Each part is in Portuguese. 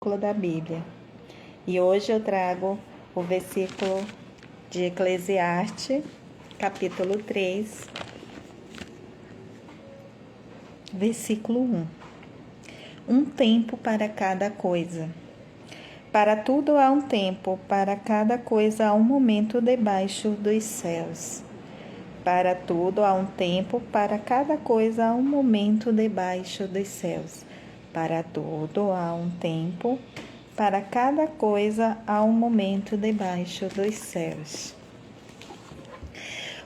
versículo da Bíblia. E hoje eu trago o versículo de Eclesiastes, capítulo 3, versículo 1. Um tempo para cada coisa. Para tudo há um tempo, para cada coisa há um momento debaixo dos céus. Para tudo há um tempo, para cada coisa há um momento debaixo dos céus. Para tudo há um tempo, para cada coisa há um momento debaixo dos céus.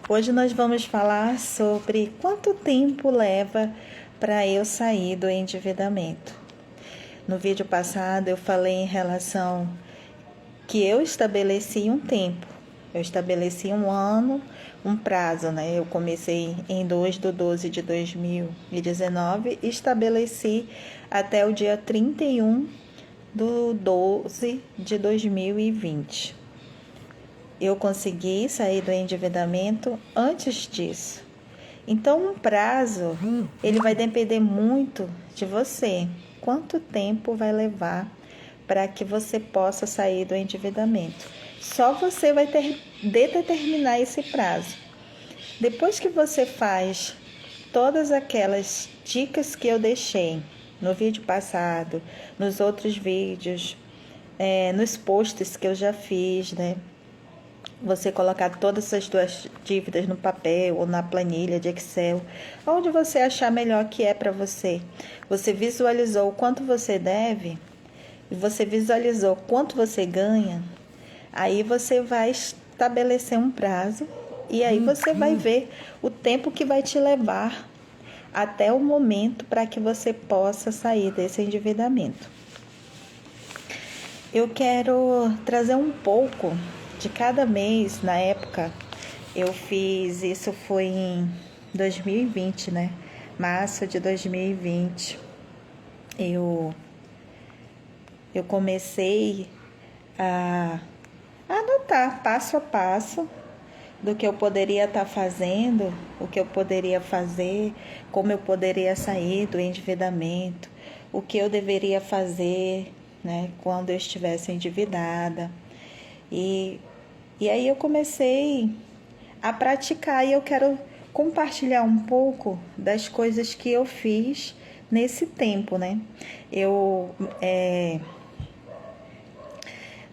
Hoje nós vamos falar sobre quanto tempo leva para eu sair do endividamento. No vídeo passado eu falei em relação que eu estabeleci um tempo. Eu estabeleci um ano, um prazo, né? Eu comecei em 2/12/2019 e estabeleci até o dia 31/12/2020. Eu consegui sair do endividamento antes disso. Então, um prazo, ele vai depender muito de você. Quanto tempo vai levar para que você possa sair do endividamento? Só você vai ter de determinar esse prazo. Depois que você faz todas aquelas dicas que eu deixei no vídeo passado, nos outros vídeos, nos posts que eu já fiz, né? Você colocar todas as suas dívidas no papel ou na planilha de Excel, onde você achar melhor que é para você. Você visualizou o quanto você deve e você visualizou quanto você ganha. Aí você vai estabelecer um prazo e aí você vai ver o tempo que vai te levar até o momento para que você possa sair desse endividamento. Eu quero trazer um pouco de cada mês. Na época, eu fiz isso, foi em 2020, né? Março de 2020. Eu comecei a anotar passo a passo do que eu poderia estar fazendo, o que eu poderia fazer, como eu poderia sair do endividamento, o que eu deveria fazer, né, quando eu estivesse endividada. E aí eu comecei a praticar e eu quero compartilhar um pouco das coisas que eu fiz nesse tempo, né?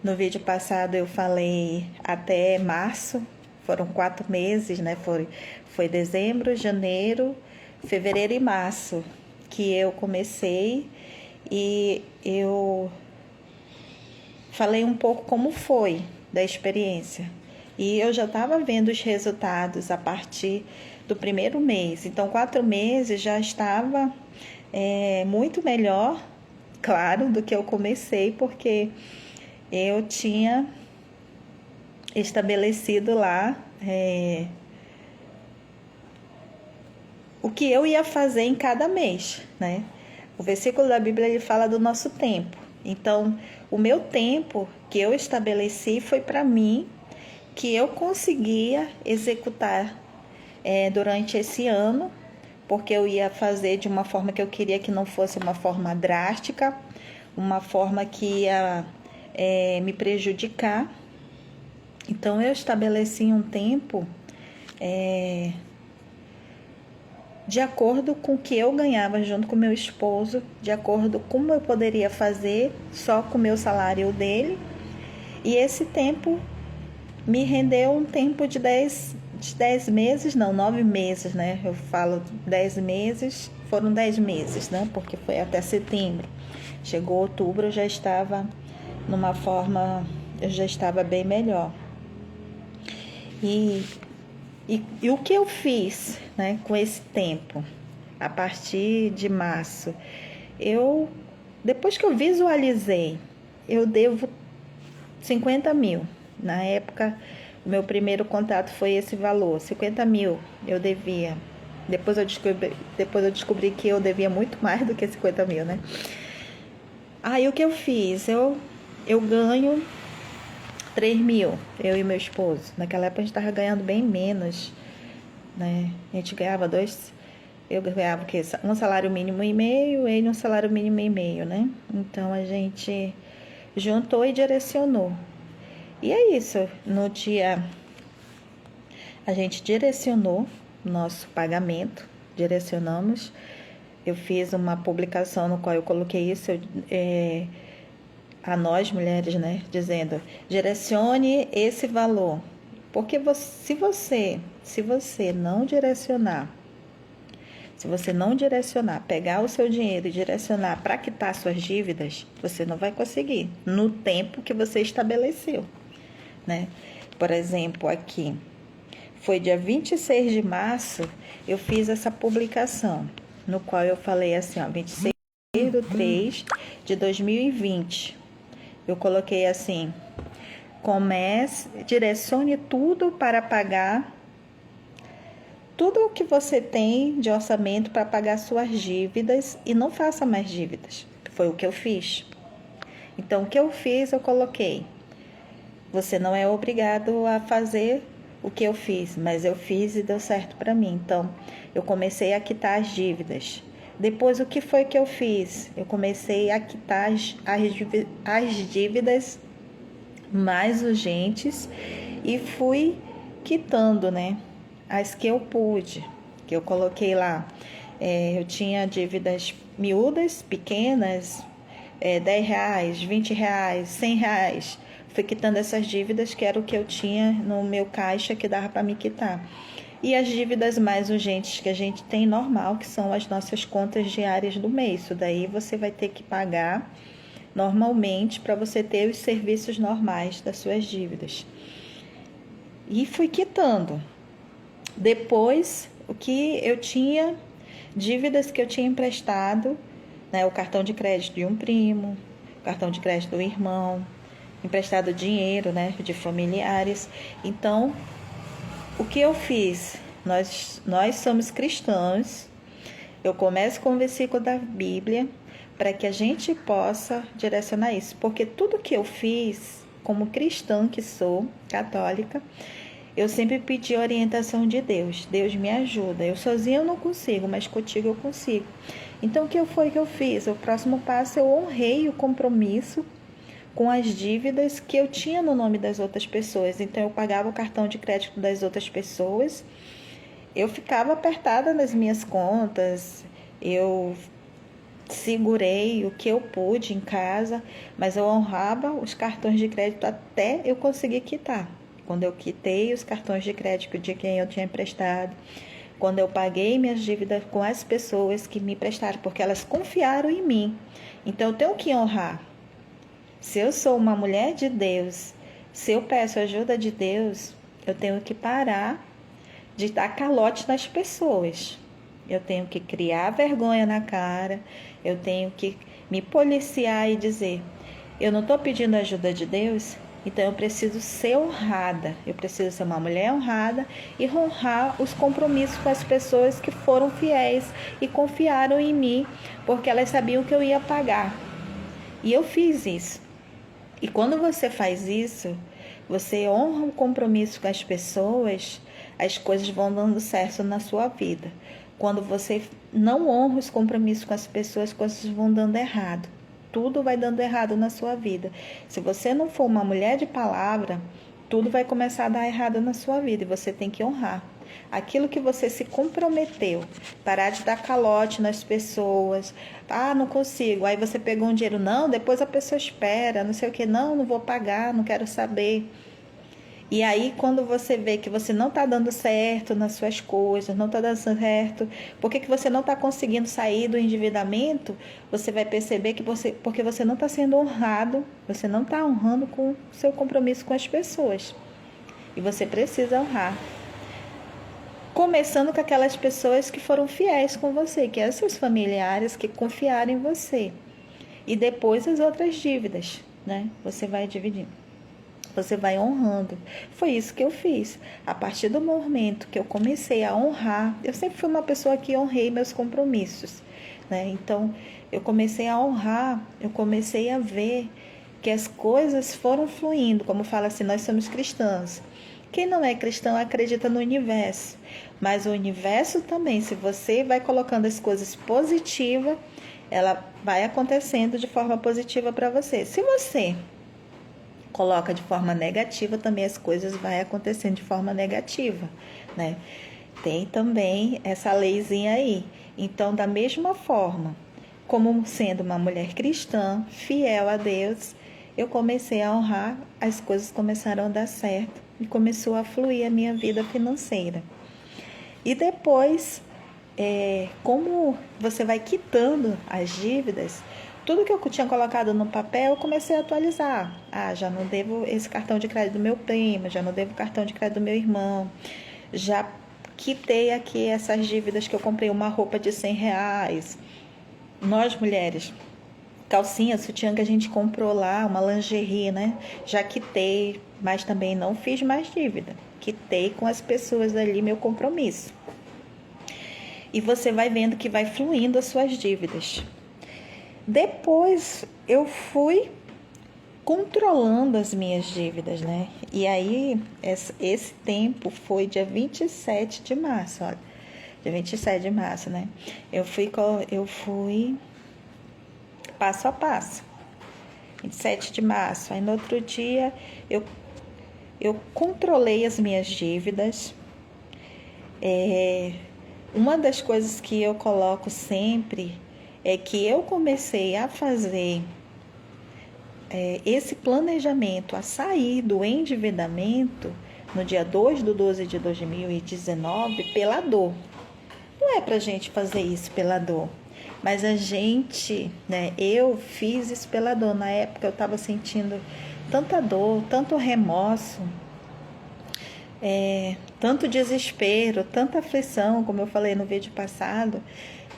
No vídeo passado eu falei até março, foram 4 meses, né? Foi dezembro, janeiro, fevereiro e março que eu comecei e eu falei um pouco como foi da experiência. E eu já estava vendo os resultados a partir do primeiro mês. Então, 4 meses já estava muito melhor, claro, do que eu comecei, porque eu tinha estabelecido lá o que eu ia fazer em cada mês, né? O versículo da Bíblia ele fala do nosso tempo. Então, o meu tempo que eu estabeleci foi para mim, que eu conseguia executar durante esse ano, porque eu ia fazer de uma forma que eu queria que não fosse uma forma drástica, uma forma que ia me prejudicar. Então, eu estabeleci um tempo de acordo com o que eu ganhava junto com meu esposo, de acordo com como eu poderia fazer só com o meu salário e o dele. E esse tempo me rendeu um tempo de 10 meses, não, 9 meses, né? Eu falo 10 meses, foram 10 meses, né? Porque foi até setembro. Chegou outubro, eu já estava numa forma, eu já estava bem melhor. E o que eu fiz, né, com esse tempo, a partir de março? Depois que eu visualizei, eu devo 50 mil. Na época, o meu primeiro contato foi esse valor, 50 mil eu devia. Depois eu descobri que eu devia muito mais do que 50 mil, né? Aí o que eu fiz? Eu ganho 3 mil, eu e meu esposo. Naquela época a gente estava ganhando bem menos, né? A gente ganhava eu ganhava o quê? Um salário mínimo e meio, ele um salário mínimo e meio, né? Então a gente juntou e direcionou. E é isso. No dia a gente direcionou nosso pagamento, direcionamos. Eu fiz uma publicação no qual eu coloquei isso a nós mulheres, né? Dizendo, direcione esse valor. Porque se você não direcionar, pegar o seu dinheiro e direcionar para quitar suas dívidas, você não vai conseguir no tempo que você estabeleceu, né? Por exemplo, aqui, foi dia 26 de março, eu fiz essa publicação, no qual eu falei assim, ó, 26/3/2020. Eu coloquei assim, direcione tudo para pagar tudo o que você tem de orçamento para pagar suas dívidas e não faça mais dívidas. Foi o que eu fiz. Então, o que eu fiz, eu coloquei. Você não é obrigado a fazer o que eu fiz, mas eu fiz e deu certo para mim. Então, eu comecei a quitar as dívidas. Depois, o que foi que eu fiz? Eu comecei a quitar as dívidas mais urgentes e fui quitando, né? As que eu pude, que eu coloquei lá. Eu tinha dívidas miúdas, pequenas, R$10, R$20, R$100. Fui quitando essas dívidas, que era o que eu tinha no meu caixa que dava para me quitar. E as dívidas mais urgentes que a gente tem normal, que são as nossas contas diárias do mês. Isso daí você vai ter que pagar normalmente para você ter os serviços normais das suas dívidas. E fui quitando. Depois, o que eu tinha, dívidas que eu tinha emprestado, né, o cartão de crédito de um primo, o cartão de crédito do irmão, emprestado dinheiro, né, de familiares. Então, o que eu fiz? Nós somos cristãos. Eu começo com o versículo da Bíblia para que a gente possa direcionar isso. Porque tudo que eu fiz, como cristã que sou, católica, eu sempre pedi a orientação de Deus. Deus me ajuda. Eu sozinha eu não consigo, mas contigo eu consigo. Então, o que foi que eu fiz? O próximo passo, eu honrei o compromisso com as dívidas que eu tinha no nome das outras pessoas. Então, eu pagava o cartão de crédito das outras pessoas. Eu ficava apertada nas minhas contas. Eu segurei o que eu pude em casa, mas eu honrava os cartões de crédito até eu conseguir quitar. Quando eu quitei os cartões de crédito de quem eu tinha emprestado, quando eu paguei minhas dívidas com as pessoas que me emprestaram, porque elas confiaram em mim. Então, eu tenho que honrar. Se eu sou uma mulher de Deus, se eu peço ajuda de Deus, eu tenho que parar de dar calote nas pessoas. Eu tenho que criar vergonha na cara, eu tenho que me policiar e dizer, eu não estou pedindo ajuda de Deus, então eu preciso ser honrada, eu preciso ser uma mulher honrada e honrar os compromissos com as pessoas que foram fiéis e confiaram em mim, porque elas sabiam que eu ia pagar. E eu fiz isso. E quando você faz isso, você honra o compromisso com as pessoas, as coisas vão dando certo na sua vida. Quando você não honra os compromissos com as pessoas vão dando errado. Tudo vai dando errado na sua vida. Se você não for uma mulher de palavra, tudo vai começar a dar errado na sua vida. E você tem que honrar aquilo que você se comprometeu. Parar de dar calote nas pessoas. Ah, não consigo. Aí você pegou um dinheiro. Não, depois a pessoa espera. Não sei o que. Não vou pagar, não quero saber. E aí, quando você vê que você não está dando certo nas suas coisas, não está dando certo, porque você não está conseguindo sair do endividamento, você vai perceber que porque você não está sendo honrado, você não está honrando com o seu compromisso com as pessoas. E você precisa honrar. Começando com aquelas pessoas que foram fiéis com você, que são seus familiares que confiaram em você. E depois as outras dívidas, né? Você vai dividindo. Você vai honrando. Foi isso que eu fiz. A partir do momento que eu comecei a honrar, eu sempre fui uma pessoa que honrei meus compromissos, né? Então, eu comecei a honrar, eu comecei a ver que as coisas foram fluindo. Como fala assim, nós somos cristãos. Quem não é cristão acredita no universo. Mas o universo também, se você vai colocando as coisas positivas, ela vai acontecendo de forma positiva para você. Se você coloca de forma negativa, também as coisas vai acontecendo de forma negativa, né? Tem também essa leizinha aí. Então, da mesma forma, como sendo uma mulher cristã, fiel a Deus, eu comecei a honrar, as coisas começaram a dar certo e começou a fluir a minha vida financeira. E depois, como você vai quitando as dívidas, tudo que eu tinha colocado no papel, eu comecei a atualizar. Já não devo esse cartão de crédito do meu primo, já não devo o cartão de crédito do meu irmão, já quitei aqui essas dívidas que eu comprei uma roupa de R$ 100. Nós, mulheres, calcinha, sutiã que a gente comprou lá, uma lingerie, né? Já quitei, mas também não fiz mais dívida. Quitei com as pessoas ali meu compromisso. E você vai vendo que vai fluindo as suas dívidas. Depois eu fui controlando as minhas dívidas, né? E aí, esse tempo foi dia 27 de março, olha. Dia 27 de março, né? Eu fui passo a passo. 27 de março. Aí no outro dia eu controlei as minhas dívidas. Uma das coisas que eu coloco sempre é que eu comecei a fazer esse planejamento, a sair do endividamento no dia 2/12 de 2019 pela dor. Não é pra gente fazer isso pela dor, mas a gente, né, eu fiz isso pela dor. Na época eu estava sentindo tanta dor, tanto remorso, tanto desespero, tanta aflição, como eu falei no vídeo passado,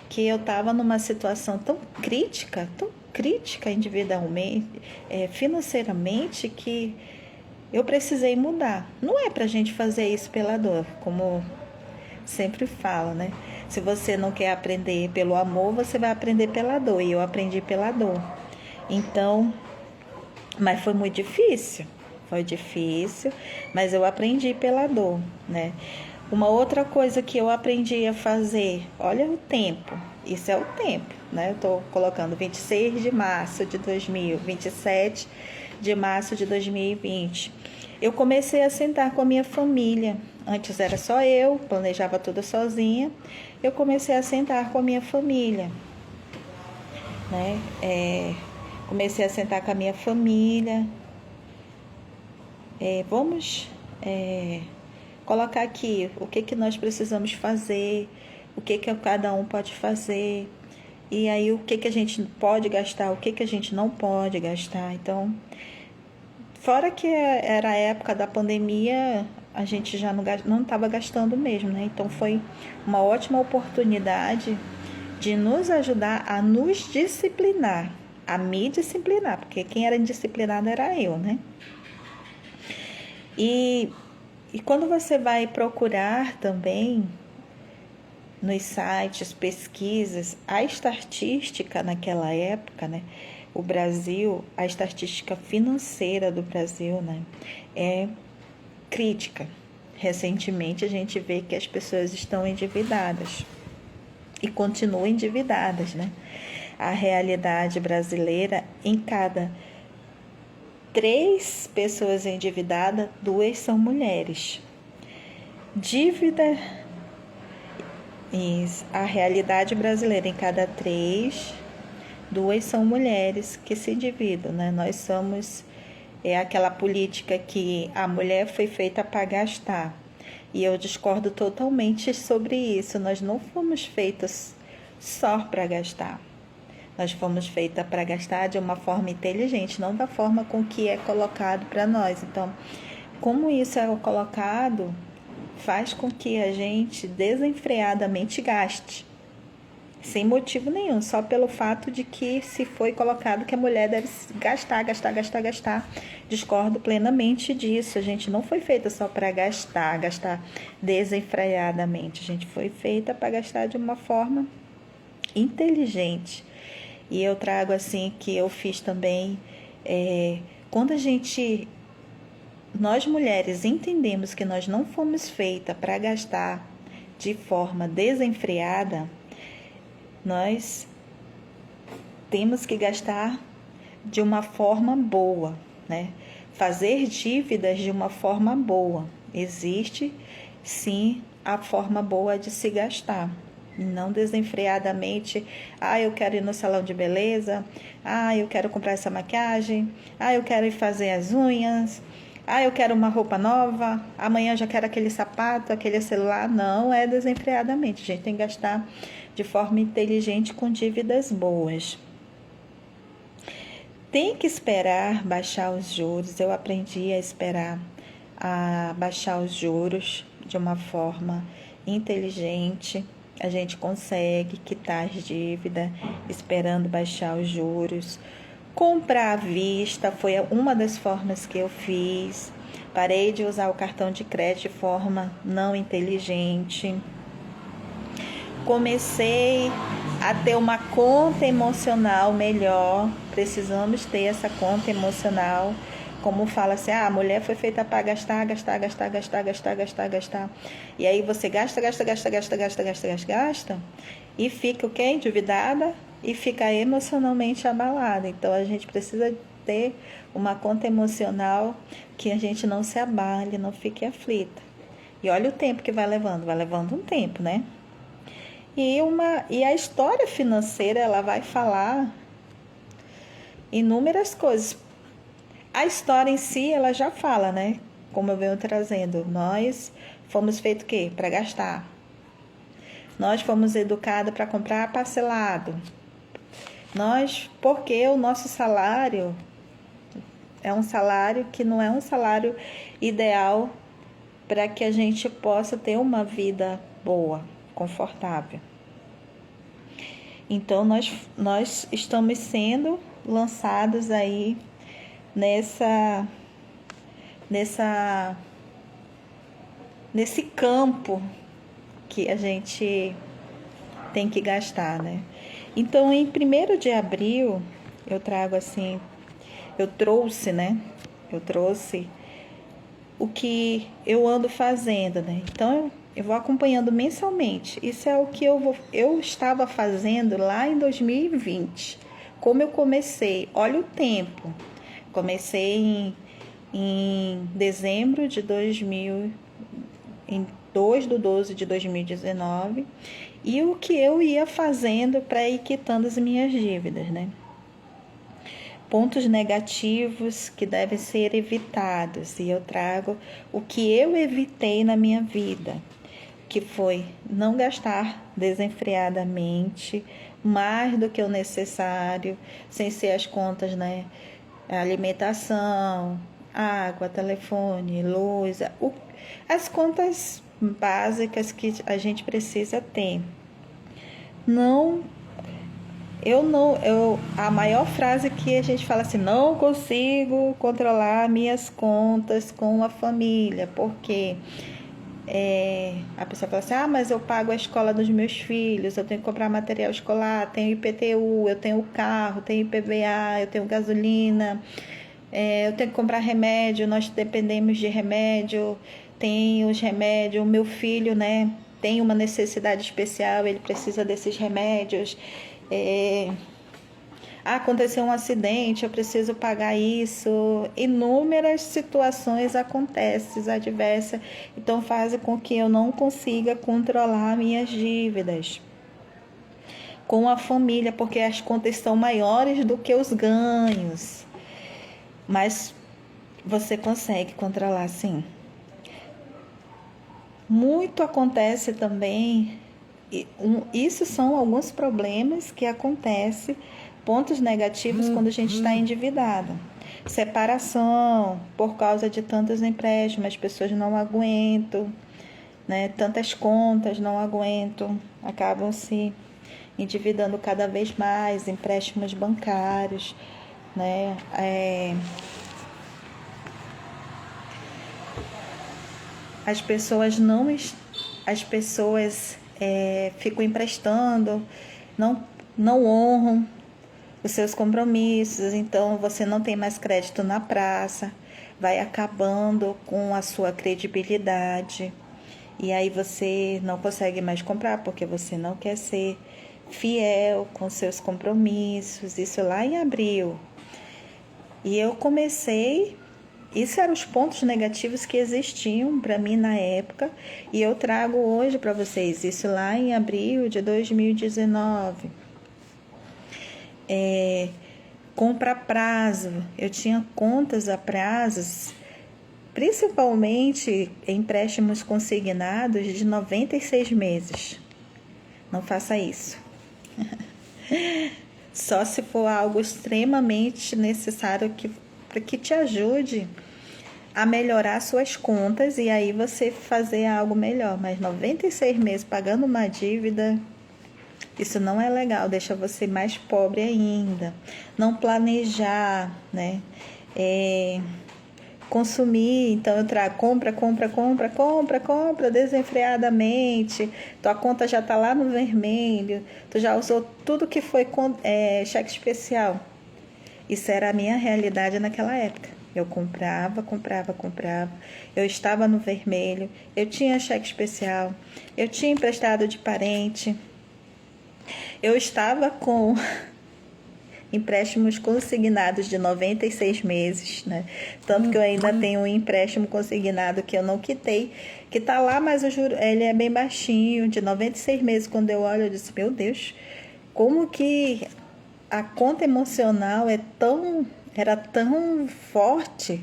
que eu estava numa situação tão crítica individualmente, financeiramente, que eu precisei mudar. Não é pra gente fazer isso pela dor, como sempre falo, né? Se você não quer aprender pelo amor, você vai aprender pela dor. E eu aprendi pela dor. Então, mas foi muito difícil. Foi difícil, mas eu aprendi pela dor, né? Uma outra coisa que eu aprendi a fazer, olha o tempo. Isso é o tempo, né? Eu tô colocando 26 de março de 2000, 27 de março de 2020. Eu comecei a sentar com a minha família. Antes era só eu, planejava tudo sozinha. Eu comecei a sentar com a minha família, né? Comecei a sentar com a minha família. Vamos colocar aqui o que nós precisamos fazer, o que cada um pode fazer, e aí o que a gente pode gastar, o que a gente não pode gastar. Então, fora que era a época da pandemia, a gente já não estava gastando mesmo, né? Então foi uma ótima oportunidade de nos ajudar a nos disciplinar, a me disciplinar, porque quem era indisciplinado era eu, né? E quando você vai procurar também nos sites, pesquisas, a estatística naquela época, né? O Brasil, a estatística financeira do Brasil, né, é crítica. Recentemente a gente vê que as pessoas estão endividadas e continuam endividadas, né? A realidade brasileira, em cada 3 pessoas endividadas, 2 são mulheres. Dívida, a realidade brasileira, em cada 3, 2 são mulheres que se endividam, né? Nós somos aquela política que a mulher foi feita para gastar. E eu discordo totalmente sobre isso. Nós não fomos feitas só para gastar. Nós fomos feitas para gastar de uma forma inteligente, não da forma com que é colocado para nós. Então, como isso é colocado, faz com que a gente desenfreadamente gaste, sem motivo nenhum, só pelo fato de que se foi colocado que a mulher deve gastar. Discordo plenamente disso. A gente não foi feita só para gastar desenfreadamente. A gente foi feita para gastar de uma forma inteligente. E eu trago assim que eu fiz também, quando nós mulheres entendemos que nós não fomos feitas para gastar de forma desenfreada, nós temos que gastar de uma forma boa, né? Fazer dívidas de uma forma boa. Existe, sim, a forma boa de se gastar. E não desenfreadamente, eu quero ir no salão de beleza, eu quero comprar essa maquiagem, eu quero ir fazer as unhas, eu quero uma roupa nova, amanhã já quero aquele sapato, aquele celular. Não é desenfreadamente, a gente tem que gastar de forma inteligente com dívidas boas. Tem que esperar baixar os juros. Eu aprendi a esperar a baixar os juros de uma forma inteligente. A gente consegue quitar as dívidas esperando baixar os juros. Comprar à vista foi uma das formas que eu fiz. Parei de usar o cartão de crédito de forma não inteligente. Comecei a ter uma conta emocional melhor. Precisamos ter essa conta emocional. Como fala assim, a mulher foi feita para gastar. E aí você gasta. E fica o quê? Endividada e fica emocionalmente abalada. Então a gente precisa ter uma conta emocional que a gente não se abale, não fique aflita. E olha o tempo que vai levando um tempo, né? E a história financeira, ela vai falar inúmeras coisas. A história em si, ela já fala, né? Como eu venho trazendo, nós fomos feitos o quê? Para gastar. Nós fomos educados para comprar parcelado. Porque o nosso salário é um salário que não é um salário ideal para que a gente possa ter uma vida boa, confortável. Então, nós estamos sendo lançados aí nesse campo que a gente tem que gastar, né? Então, em 1º de abril, eu trouxe o que eu ando fazendo, né? Então, eu vou acompanhando mensalmente. Isso é o que eu estava fazendo lá em 2020. Como eu comecei, olha o tempo. Comecei em dezembro de 2 de 12 de 2019. E o que eu ia fazendo para ir quitando as minhas dívidas, né? Pontos negativos que devem ser evitados. E eu trago o que eu evitei na minha vida, que foi não gastar desenfreadamente, mais do que o necessário, sem ser as contas, né? Alimentação, água, telefone, luz, as contas básicas que a gente precisa ter. A maior frase que a gente fala assim, não consigo controlar minhas contas com a família, porque a pessoa fala assim, mas eu pago a escola dos meus filhos, eu tenho que comprar material escolar, tenho IPTU, eu tenho carro, tenho IPVA, eu tenho gasolina, eu tenho que comprar remédio, nós dependemos de remédio, tem os remédios, o meu filho, né, tem uma necessidade especial, ele precisa desses remédios, aconteceu um acidente, eu preciso pagar isso. Inúmeras situações acontecem adversas, então fazem com que eu não consiga controlar minhas dívidas com a família, porque as contas são maiores do que os ganhos. Mas você consegue controlar, sim. Muito acontece também, isso são alguns problemas que acontecem, pontos negativos quando a gente está endividado. Separação, por causa de tantos empréstimos, as pessoas não aguentam, né? Tantas contas não aguentam, acabam se endividando cada vez mais, empréstimos bancários, né? As pessoas ficam emprestando, não honram os seus compromissos, então você não tem mais crédito na praça, vai acabando com a sua credibilidade. E aí você não consegue mais comprar porque você não quer ser fiel com seus compromissos. Isso lá em abril. E eu comecei... Isso eram os pontos negativos que existiam para mim na época. E eu trago hoje para vocês. Isso lá em abril de 2019. Compra a prazo. Eu tinha contas a prazos, principalmente empréstimos consignados de 96 meses. Não faça isso. Só se for algo extremamente necessário para que te ajude a melhorar suas contas e aí você fazer algo melhor. Mas 96 meses pagando uma dívida, isso não é legal, deixa você mais pobre ainda. Não planejar, né? Consumir, então eu trago compra desenfreadamente, tua conta já está lá no vermelho, tu já usou tudo que foi cheque especial. Isso era a minha realidade naquela época. Eu comprava, eu estava no vermelho, eu tinha cheque especial, eu tinha emprestado de parente, eu estava com empréstimos consignados de 96 meses, né? Tanto que eu ainda tenho um empréstimo consignado que eu não quitei, que tá lá, mas o juro, ele é bem baixinho, de 96 meses. Quando eu olho, eu disse, meu Deus, como que a conta emocional era tão forte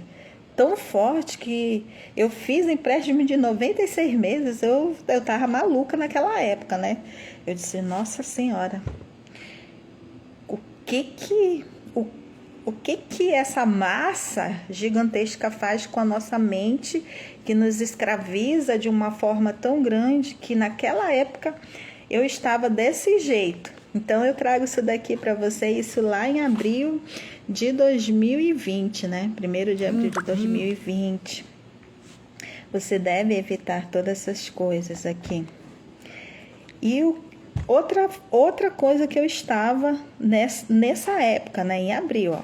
que eu fiz empréstimo de 96 meses, eu tava maluca naquela época, né? Eu disse, nossa senhora, o que essa massa gigantesca faz com a nossa mente, que nos escraviza de uma forma tão grande que naquela época eu estava desse jeito. Então eu trago isso daqui para vocês, isso lá em abril de 2020, né? 1º de abril de 2020. Você deve evitar todas essas coisas aqui. E outra coisa que eu estava nessa época, né, em abril, ó.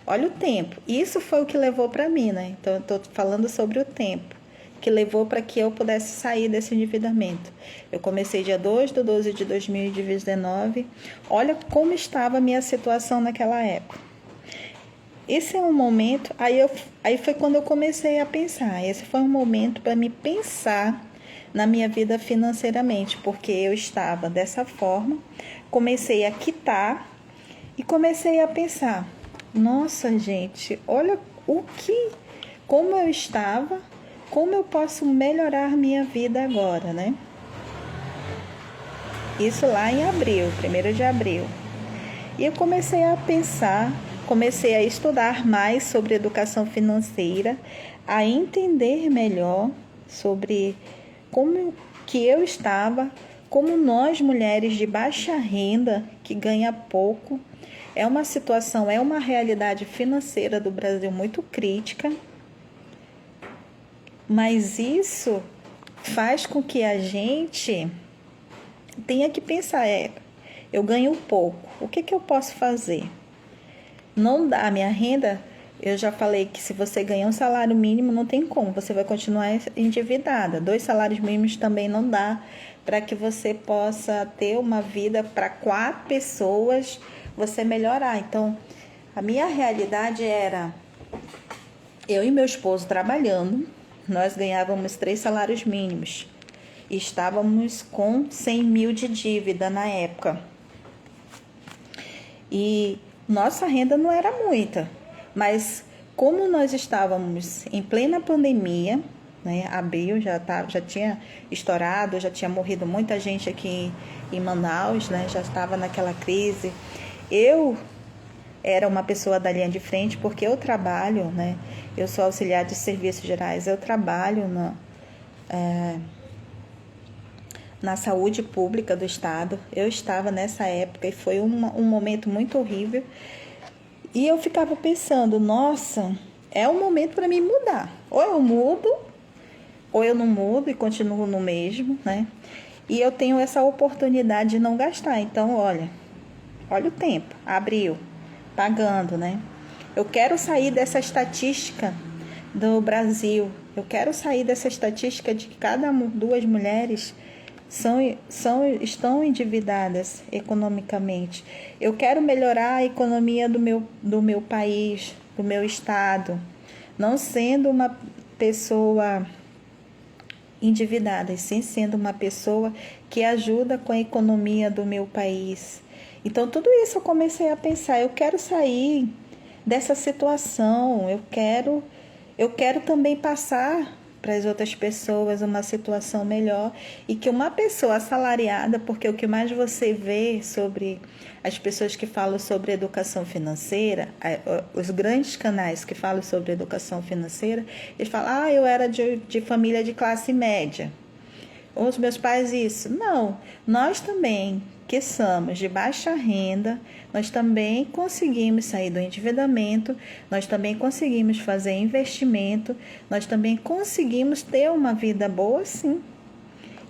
Olha o tempo. Isso foi o que levou para mim, né? Então eu estou falando sobre o tempo que levou para que eu pudesse sair desse endividamento. Eu comecei dia 2/12 de 2019. Olha como estava a minha situação naquela época. Esse é um momento, aí foi quando eu comecei a pensar. Esse foi um momento para me pensar na minha vida financeiramente, porque eu estava dessa forma, comecei a quitar e comecei a pensar, nossa gente, olha como eu estava, como eu posso melhorar minha vida agora, né? Isso lá em abril, 1º de abril. E eu comecei a pensar, comecei a estudar mais sobre educação financeira, a entender melhor sobre como que eu estava, como nós mulheres de baixa renda, que ganha pouco, é uma situação, é uma realidade financeira do Brasil muito crítica, mas isso faz com que a gente tenha que pensar, eu ganho pouco, o que eu posso fazer? Não dá, a minha renda... Eu já falei que se você ganhar um salário mínimo, não tem como, você vai continuar endividada. 2 salários mínimos também não dá para que você possa ter uma vida para 4 pessoas, você melhorar. Então, a minha realidade era eu e meu esposo trabalhando, nós ganhávamos 3 salários mínimos e estávamos com 100 mil de dívida na época. E nossa renda não era muita. Mas como nós estávamos em plena pandemia, né, abril já tinha estourado, já tinha morrido muita gente aqui em Manaus, né, já estava naquela crise. Eu era uma pessoa da linha de frente porque eu trabalho, né, eu sou auxiliar de serviços gerais, eu trabalho na saúde pública do estado. Eu estava nessa época e foi um momento muito horrível. E eu ficava pensando, nossa, é um momento para mim mudar. Ou eu mudo, ou eu não mudo e continuo no mesmo, né? E eu tenho essa oportunidade de não gastar. Então, olha o tempo, abril, pagando, né? Eu quero sair dessa estatística do Brasil. Eu quero sair dessa estatística de que cada duas mulheres estão endividadas economicamente. Eu quero melhorar a economia do meu país, do meu estado, não sendo uma pessoa endividada, e sim sendo uma pessoa que ajuda com a economia do meu país. Então, tudo isso eu comecei a pensar, eu quero sair dessa situação, eu quero também passar para as outras pessoas uma situação melhor, e que uma pessoa assalariada, porque o que mais você vê sobre as pessoas que falam sobre educação financeira, os grandes canais que falam sobre educação financeira, eles falam, eu era de família de classe média, os meus pais isso. Não, nós também que somos de baixa renda, nós também conseguimos sair do endividamento, nós também conseguimos fazer investimento, nós também conseguimos ter uma vida boa, sim.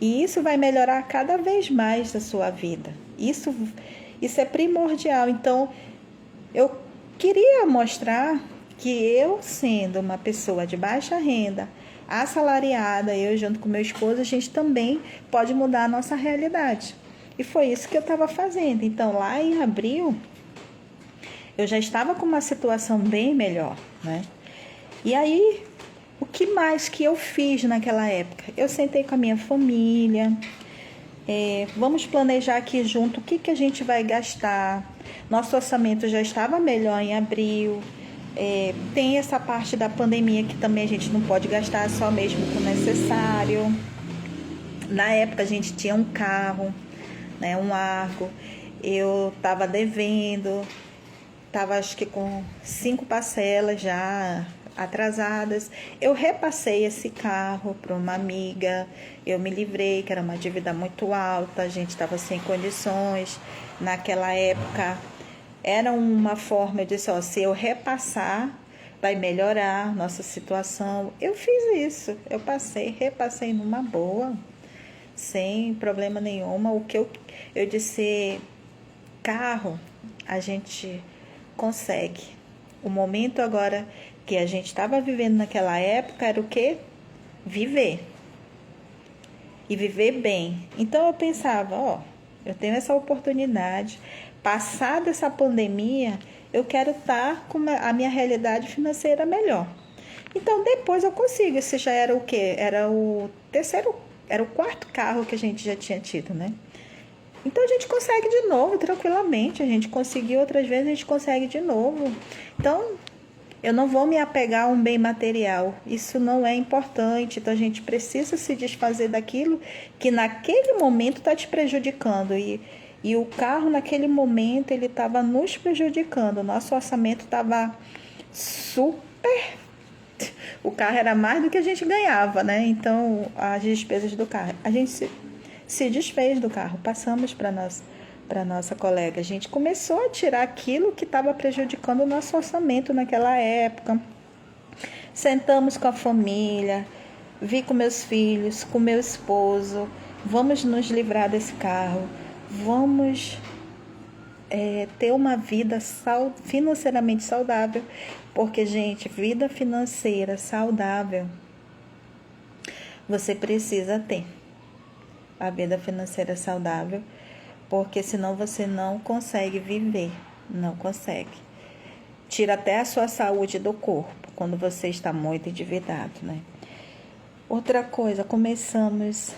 E isso vai melhorar cada vez mais a sua vida. Isso é primordial. Então, eu queria mostrar que eu, sendo uma pessoa de baixa renda, assalariada, eu junto com meu esposo, a gente também pode mudar a nossa realidade. E foi isso que eu estava fazendo. Então, lá em abril, eu já estava com uma situação bem melhor, né? E aí, o que mais que eu fiz naquela época? Eu sentei com a minha família, vamos planejar aqui junto o que a gente vai gastar. Nosso orçamento já estava melhor em abril. Tem essa parte da pandemia que também a gente não pode gastar só mesmo com o necessário. Na época a gente tinha um carro, né, um Argo. Eu estava devendo, estava acho que com 5 parcelas já atrasadas. Eu repassei esse carro para uma amiga, eu me livrei, que era uma dívida muito alta, a gente estava sem condições. Naquela época era uma forma, eu disse, se eu repassar, vai melhorar nossa situação. Eu fiz isso, eu repassei numa boa, sem problema nenhuma. O que eu disse, carro, a gente consegue. O momento agora que a gente estava vivendo naquela época era o quê? Viver. E viver bem. Então eu pensava, eu tenho essa oportunidade. Passada essa pandemia, eu quero estar com a minha realidade financeira melhor. Então depois eu consigo. Esse já era o quê? Era o quarto carro que a gente já tinha tido, né? Então a gente consegue de novo, tranquilamente. A gente conseguiu outras vezes, a gente consegue de novo. Então, eu não vou me apegar a um bem material. Isso não é importante. Então, a gente precisa se desfazer daquilo que naquele momento está te prejudicando. E o carro, naquele momento, ele estava nos prejudicando. O nosso orçamento estava super... O carro era mais do que a gente ganhava, né? Então, as despesas do carro. A gente se desfez do carro, passamos para nossa colega. A gente começou a tirar aquilo que estava prejudicando o nosso orçamento naquela época. Sentamos com a família, vi com meus filhos, com meu esposo. Vamos nos livrar desse carro. Vamos ter uma vida financeiramente saudável. Porque, gente, vida financeira saudável, você precisa ter. A vida financeira saudável, porque senão você não consegue viver, não consegue. Tira até a sua saúde do corpo, quando você está muito endividado, né? Outra coisa, começamos,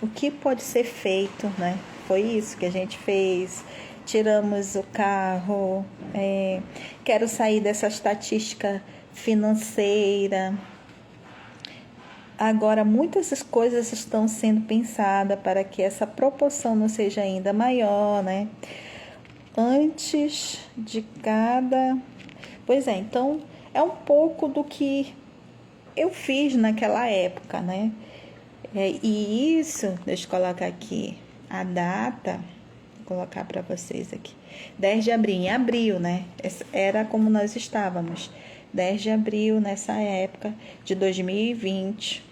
o que pode ser feito, né? Foi isso que a gente fez, tiramos o carro, quero sair dessa estatística financeira. Agora, muitas coisas estão sendo pensadas para que essa proporção não seja ainda maior, né? Antes de cada... Pois é, então, é um pouco do que eu fiz naquela época, né? E isso, deixa eu colocar aqui a data, vou colocar para vocês aqui. 10 de abril, em abril, né? Era como nós estávamos. 10 de abril, nessa época de 2020,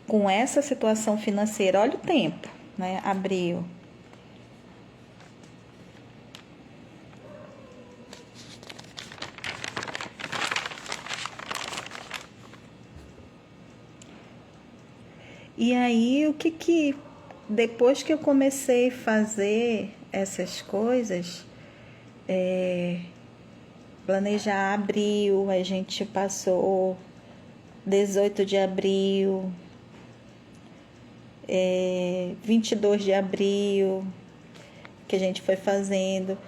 com essa situação financeira, olha o tempo, né? Abril. E aí, depois que eu comecei a fazer essas coisas, planejar abril, a gente passou 18 de abril, 22 de abril, que a gente foi fazendo.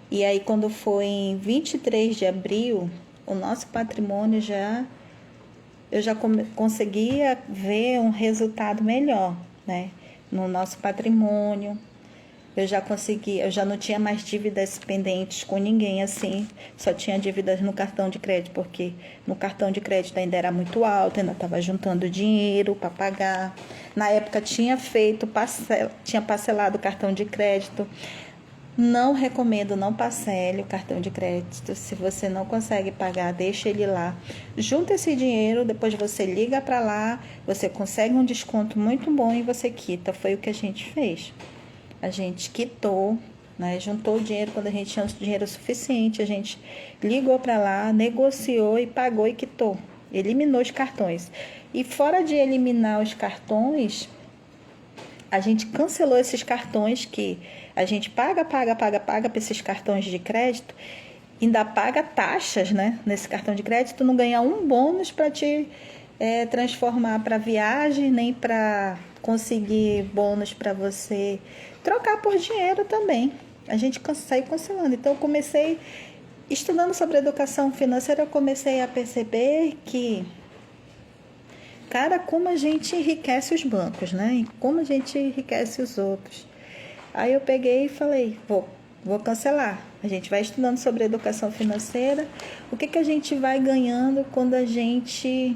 E aí, quando foi em 23 de abril, o nosso patrimônio eu já conseguia ver um resultado melhor, né? No nosso patrimônio. Eu já não tinha mais dívidas pendentes com ninguém, assim, só tinha dívidas no cartão de crédito, porque no cartão de crédito ainda era muito alto, ainda estava juntando dinheiro para pagar. Na época tinha parcelado o cartão de crédito. Não recomendo, não parcele o cartão de crédito. Se você não consegue pagar, deixa ele lá. Junta esse dinheiro, depois você liga para lá, você consegue um desconto muito bom e você quita. Foi o que a gente fez. A gente quitou, né? Juntou o dinheiro quando a gente tinha dinheiro suficiente. A gente ligou para lá, negociou e pagou e quitou. Eliminou os cartões. E fora de eliminar os cartões, a gente cancelou esses cartões que a gente paga para esses cartões de crédito, ainda paga taxas, né? Nesse cartão de crédito, não ganha um bônus para te transformar para viagem, nem para conseguir bônus para você trocar por dinheiro também. A gente saiu cancelando. Então, eu comecei, estudando sobre educação financeira, eu comecei a perceber que, cara, como a gente enriquece os bancos, né? E como a gente enriquece os outros. Aí eu peguei e falei, vou cancelar. A gente vai estudando sobre educação financeira. O que a gente vai ganhando quando a gente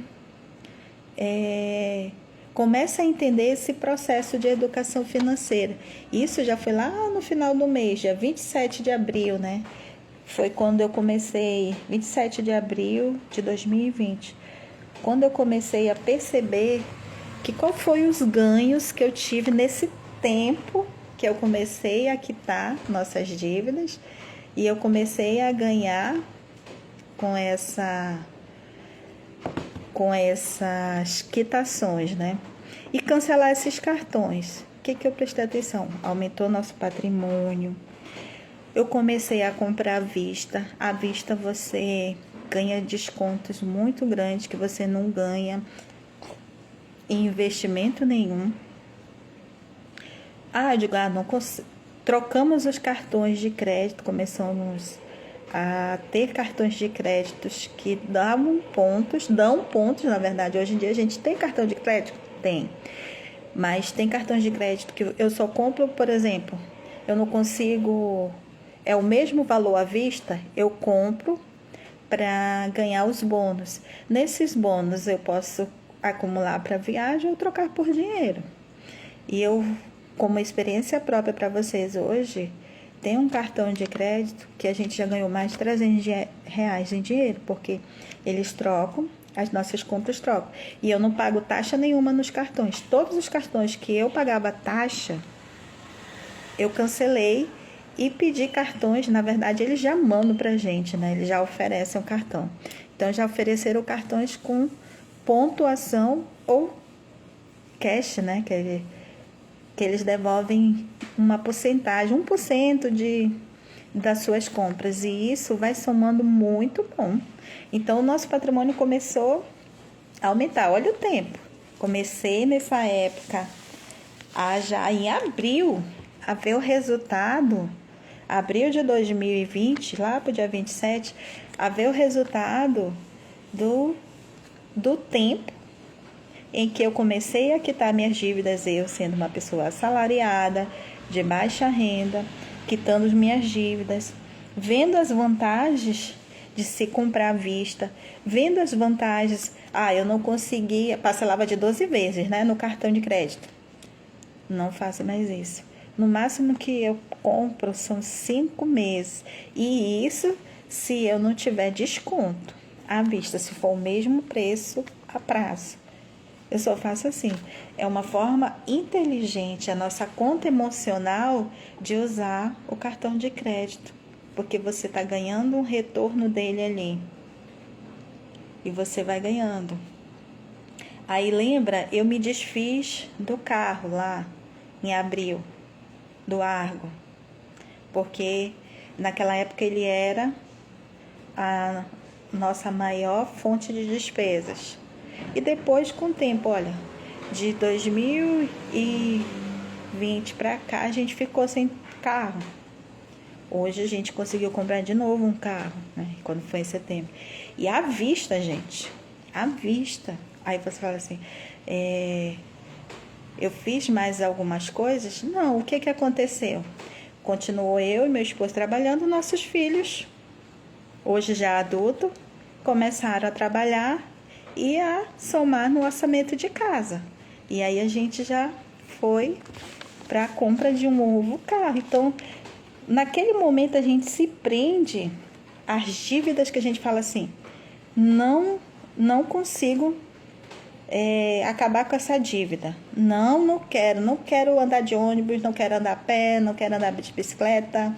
começa a entender esse processo de educação financeira. Isso já foi lá no final do mês, dia 27 de abril, né? Foi quando eu comecei, 27 de abril de 2020. Quando eu comecei a perceber qual foi os ganhos que eu tive nesse tempo que eu comecei a quitar nossas dívidas e eu comecei a ganhar com essas quitações, né? E cancelar esses cartões. O que eu prestei atenção? Aumentou nosso patrimônio. Eu comecei a comprar à vista. À vista você ganha descontos muito grandes que você não ganha em investimento nenhum. Eu digo, não consigo. Trocamos os cartões de crédito, começamos a ter cartões de créditos que dão pontos, na verdade. Hoje em dia a gente tem cartão de crédito? Tem. Mas tem cartões de crédito que eu só compro, por exemplo, eu não consigo, é o mesmo valor à vista, eu compro para ganhar os bônus. Nesses bônus eu posso acumular para viagem ou trocar por dinheiro. E eu, como experiência própria para vocês hoje, tem um cartão de crédito que a gente já ganhou mais de R$300 em dinheiro, porque eles trocam, as nossas contas trocam. E eu não pago taxa nenhuma nos cartões. Todos os cartões que eu pagava taxa, eu cancelei e pedi cartões. Na verdade, eles já mandam pra gente, né? Eles já oferecem o cartão. Então, já ofereceram cartões com pontuação ou cash, né? Que eles devolvem uma porcentagem, 1% das suas compras. E isso vai somando muito bom. Então, o nosso patrimônio começou a aumentar. Olha o tempo. Comecei nessa época, já em abril, a ver o resultado. Abril de 2020, lá para o dia 27, a ver o resultado do tempo em que eu comecei a quitar minhas dívidas, eu sendo uma pessoa assalariada, de baixa renda, quitando as minhas dívidas, vendo as vantagens de se comprar à vista, vendo as vantagens, eu não conseguia, parcelava de 12 vezes, né, no cartão de crédito. Não faço mais isso. No máximo que eu compro são 5 meses. E isso se eu não tiver desconto à vista, se for o mesmo preço a prazo. Eu só faço assim. É uma forma inteligente, a nossa conta emocional, de usar o cartão de crédito. Porque você está ganhando um retorno dele ali. E você vai ganhando. Aí lembra, eu me desfiz do carro lá em abril, do Argo, porque naquela época ele era a nossa maior fonte de despesas. E depois, com o tempo, olha, de 2020 para cá, a gente ficou sem carro. Hoje a gente conseguiu comprar de novo um carro, né? Quando foi em setembro. E à vista, gente, à vista. Aí você fala assim, eu fiz mais algumas coisas? Não, o que aconteceu? Continuou eu e meu esposo trabalhando, nossos filhos, hoje já adultos, começaram a trabalhar e a somar no orçamento de casa. E aí a gente já foi para a compra de um novo carro. Então, naquele momento a gente se prende às dívidas que a gente fala assim, não consigo acabar com essa dívida. Não quero andar de ônibus, não quero andar a pé, não quero andar de bicicleta,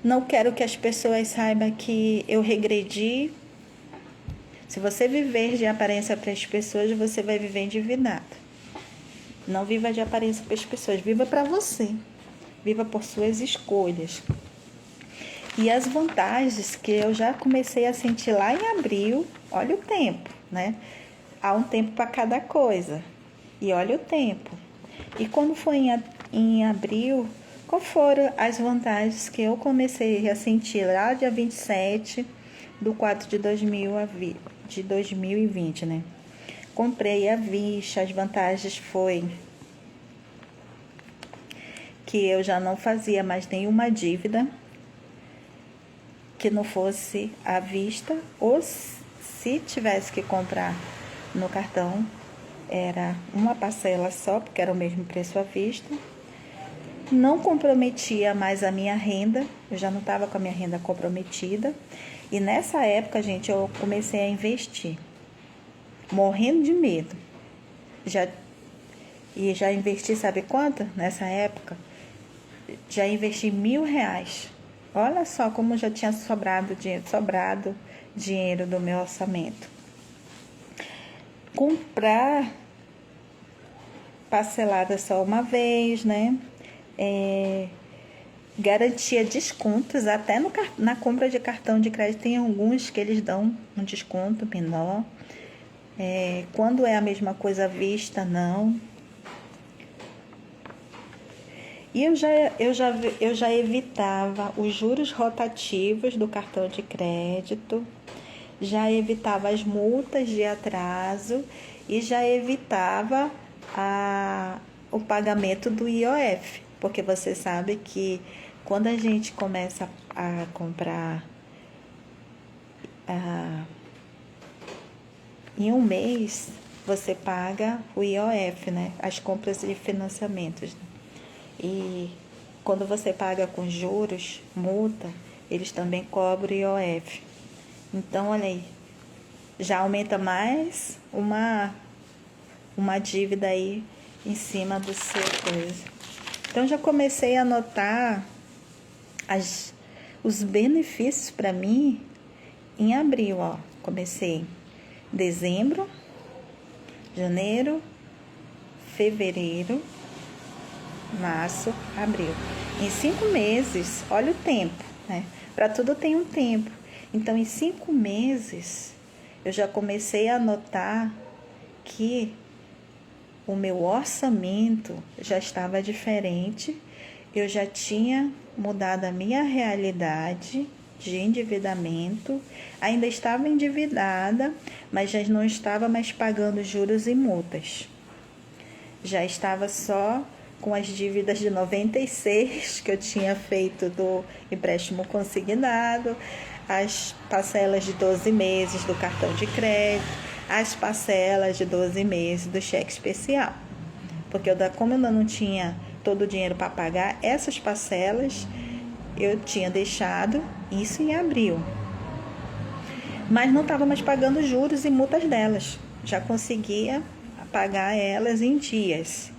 não quero que as pessoas saibam que eu regredi. Se você viver de aparência para as pessoas, você vai viver endividado. Não viva de aparência para as pessoas, viva para você. Viva por suas escolhas. E as vantagens que eu já comecei a sentir lá em abril, olha o tempo, né? Há um tempo para cada coisa. E olha o tempo. E quando foi em abril, quais foram as vantagens que eu comecei a sentir lá dia 27/4/2020, né? Comprei à vista, as vantagens foi que eu já não fazia mais nenhuma dívida que não fosse à vista, ou se tivesse que comprar no cartão, era uma parcela só, porque era o mesmo preço à vista. Não comprometia mais a minha renda, eu já não estava com a minha renda comprometida. E nessa época, gente, eu comecei a investir, morrendo de medo. Já investi, sabe quanto? Nessa época, já investi R$1.000. Olha só como já tinha sobrado dinheiro do meu orçamento. Comprar parcelada só uma vez, né? Garantia descontos até na compra de cartão de crédito. Tem alguns que eles dão um desconto menor. Quando é a mesma coisa à vista, não. E eu já evitava os juros rotativos do cartão de crédito, já evitava as multas de atraso e já evitava o pagamento do IOF, porque você sabe que quando a gente começa a comprar em um mês, você paga o IOF, né? As compras e financiamentos. E quando você paga com juros, multa, eles também cobram IOF. Então, olha aí, já aumenta mais uma dívida aí em cima do seu coisa. Então, já comecei a notar os benefícios para mim em abril, ó. Comecei dezembro, janeiro, fevereiro, março, abril. Em 5 meses, olha o tempo, né? Para tudo tem um tempo. Então, em 5 meses, eu já comecei a notar que o meu orçamento já estava diferente. Eu já tinha mudado a minha realidade de endividamento. Ainda estava endividada, mas já não estava mais pagando juros e multas. Já estava só com as dívidas de 96 que eu tinha feito do empréstimo consignado, as parcelas de 12 meses do cartão de crédito, as parcelas de 12 meses do cheque especial. Porque como eu não tinha todo o dinheiro para pagar, essas parcelas eu tinha deixado isso em abril. Mas não estava mais pagando juros e multas delas. Já conseguia pagar elas em dias.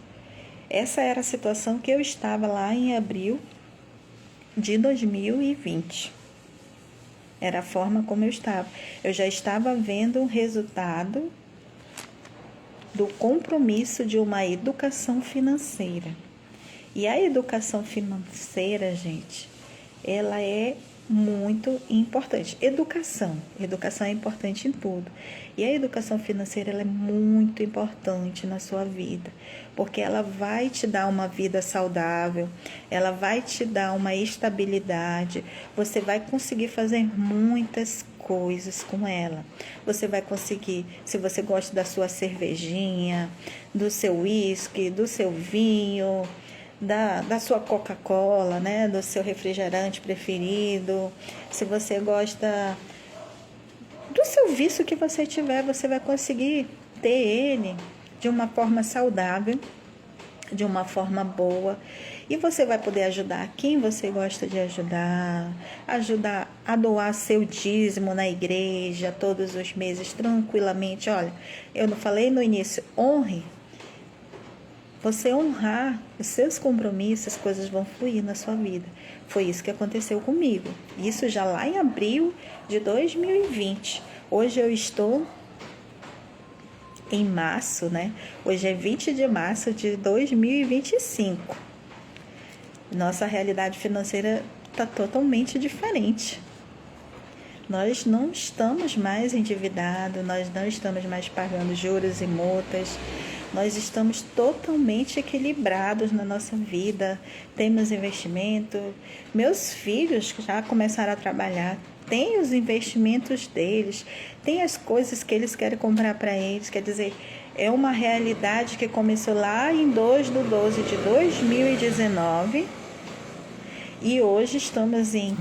Essa era a situação que eu estava lá em abril de 2020. Era a forma como eu estava. Eu já estava vendo um resultado do compromisso de uma educação financeira. E a educação financeira, gente, ela é muito importante. Educação é importante em tudo. E a educação financeira ela é muito importante na sua vida, porque ela vai te dar uma vida saudável, ela vai te dar uma estabilidade, você vai conseguir fazer muitas coisas com ela. Você vai conseguir, se você gosta da sua cervejinha, do seu uísque, do seu vinho, da sua Coca-Cola, né? Do seu refrigerante preferido. Se você gosta do seu vício que você tiver, você vai conseguir ter ele de uma forma saudável, de uma forma boa. E você vai poder ajudar quem você gosta de ajudar a doar seu dízimo na igreja todos os meses tranquilamente. Olha, eu não falei no início, honre. Você honrar os seus compromissos, as coisas vão fluir na sua vida. Foi isso que aconteceu comigo. Isso já lá em abril de 2020. Hoje eu estou em março, né? Hoje é 20 de março de 2025. Nossa realidade financeira está totalmente diferente. Nós não estamos mais endividados, nós não estamos mais pagando juros e multas. Nós estamos totalmente equilibrados na nossa vida, temos investimento. Meus filhos já começaram a trabalhar, têm os investimentos deles, têm as coisas que eles querem comprar para eles. Quer dizer, é uma realidade que começou lá em 2/12 de 2019 e hoje estamos em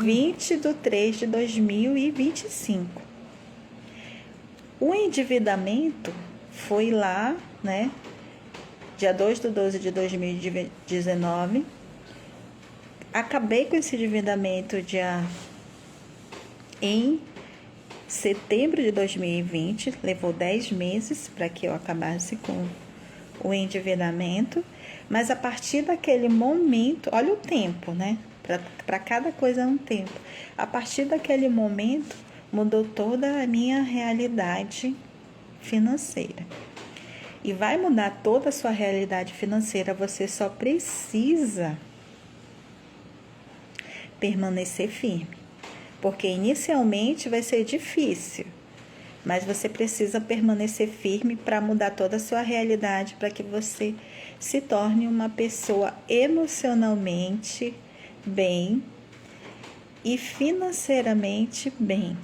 20/3 de 2025. O endividamento foi lá, né, dia 2/12 de 2019. Acabei com esse endividamento em setembro de 2020. Levou 10 meses para que eu acabasse com o endividamento. Mas a partir daquele momento, olha o tempo, né? Para cada coisa é um tempo. A partir daquele momento, mudou toda a minha realidade financeira. E vai mudar toda a sua realidade financeira, você só precisa permanecer firme. Porque inicialmente vai ser difícil, mas você precisa permanecer firme para mudar toda a sua realidade, para que você se torne uma pessoa emocionalmente bem e financeiramente bem.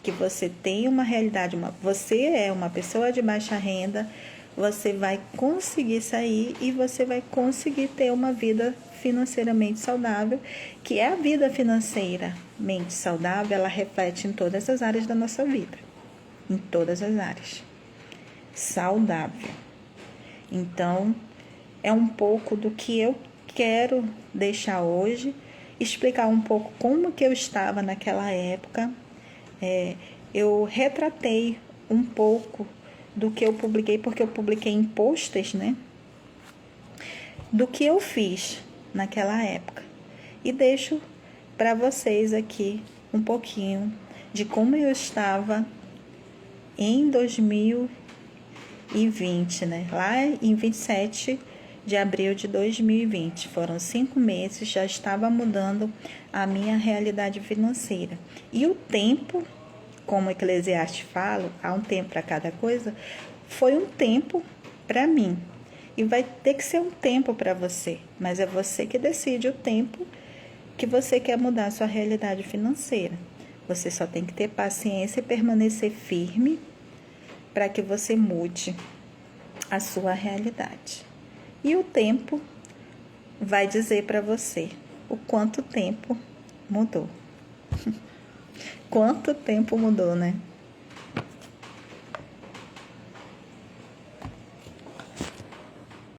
Que você tenha uma realidade, você é uma pessoa de baixa renda, você vai conseguir sair e você vai conseguir ter uma vida financeiramente saudável, que é a vida financeiramente saudável, ela reflete em todas as áreas da nossa vida, em todas as áreas. Saudável. Então, é um pouco do que eu quero deixar hoje, explicar um pouco como que eu estava naquela época. Eu retratei um pouco do que eu publiquei, porque eu publiquei em posts, né? Do que eu fiz naquela época. E deixo para vocês aqui um pouquinho de como eu estava em 2020, né? Lá em 27 de abril de 2020. Foram 5 meses, já estava mudando a minha realidade financeira. E o tempo, como Eclesiastes fala, há um tempo para cada coisa, foi um tempo para mim. E vai ter que ser um tempo para você, mas é você que decide o tempo que você quer mudar a sua realidade financeira. Você só tem que ter paciência e permanecer firme para que você mude a sua realidade. E o tempo vai dizer para você o quanto tempo mudou. Quanto tempo mudou, né?